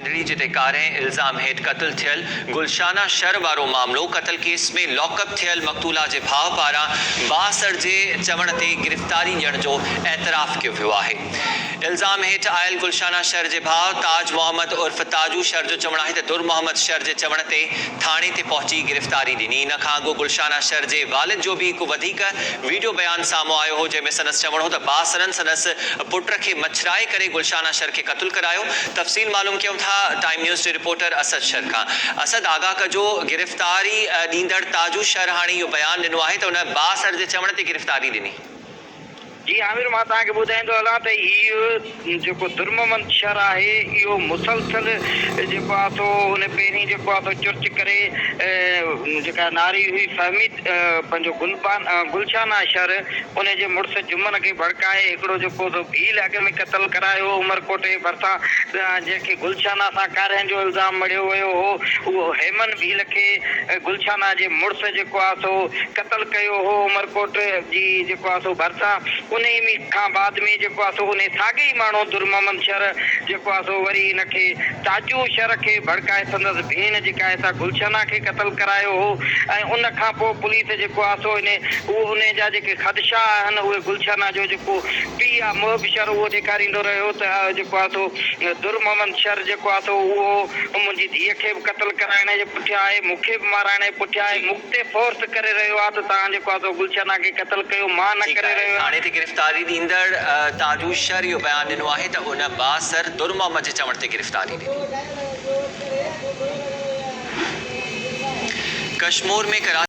ढंढड़ी जिते कारें इल्ज़ाम हेठि क़त्ल थियल गुलशाना शर वारो मामलो क़त्ल केस में लॉकअप थियल मक़तूला जे भाउ पारां बासर जे चवण ते गिरफ़्तारी ॾियण जो एतराफ़ कयो वियो आहे। इल्ज़ाम हेठि आयल गुलशाना शर जे भाउ ताज मोहम्मद उर्फ़ ताजू शर जो चवणु आहे त दुर मोहम्मद शर जे चवण ते थाणे ते पहुची गिरफ़्तारी ॾिनी। इन खां अॻु गुलशाना शर जे वालिद जो बि हिकु वधीक वीडियो बयान साम्हूं आयो हो, जंहिंमें संदसि चवणो हो त बासरनि संदसि पुट खे मछराए करे गुलशाना शर खे क़त्ल करायो। तफ़सील मालूम कयूं था टाइम न्यूज़ जे रिपोर्टर असद शर खां। असद, आगाह कजो, गिरफ़्तारी ॾींदड़ ताजू शर हाणे इहो बयान ॾिनो आहे त हुन बासर जे चवण ते गिरफ़्तारी ॾिनी। जी आमिर, मां तव्हांखे ॿुधाईंदो हलां त इहो जेको दुर मोहम्मद शर आहे इहो मुसलसल जेको आहे सो हुन पहिरीं जेको आहे सो चुर्च करे जेका नारी हुई फहमी पंहिंजो गुलशाना शर उन जे मुड़ुस जुमन खे भड़काए हिकिड़ो जेको सो ॿी इलाइक़े में क़त्ल करायो उमरकोट जे भरिसां। जंहिंखे गुलशाना सां कारियनि जो इल्ज़ाम मढ़ियो वियो हो, उहो हेमन भील खे गुलशाना जे मुड़ुस जेको आहे सो क़त्ल कयो हो उमरकोट जी जेको आहे सो भरिसां। उन खां बाद में जेको आहे सो उन साॻे ई माण्हू दुर मोहम्मद शर जेको आहे सो वरी हिनखे ताजू शर खे भड़काए संदसि भेण जेका आहे सा गुलशाना खे क़त्ल करायो हो। ऐं उन खां पोइ पुलिस जेको आहे सो उन जा जेके ख़दशा आहिनि उहे गुलशाना जो जेको पीउ आहे मोहब शर उहो ॾेखारींदो रहियो त जेको आहे सो दुर मोहम्मद शर जेको आहे सो उहो मुंहिंजी धीअ खे बि क़त्ल कराइण जे पुठियां आहे, मूंखे बि माराइण जे पुठियां आहे, मूं ते फोर्स करे रहियो आहे त तव्हां जेको आहे सो गुलशाना खे क़त्ल कयो, मां न करे रहियो आहियां। गिरफ़्तारी ॾींदड़ ताजू शर इहो बयान ॾिनो आहे त उन बासर दुर मोहम्मद जे चवण ते गिरफ़्तारी ॾिनी। कश्मीर में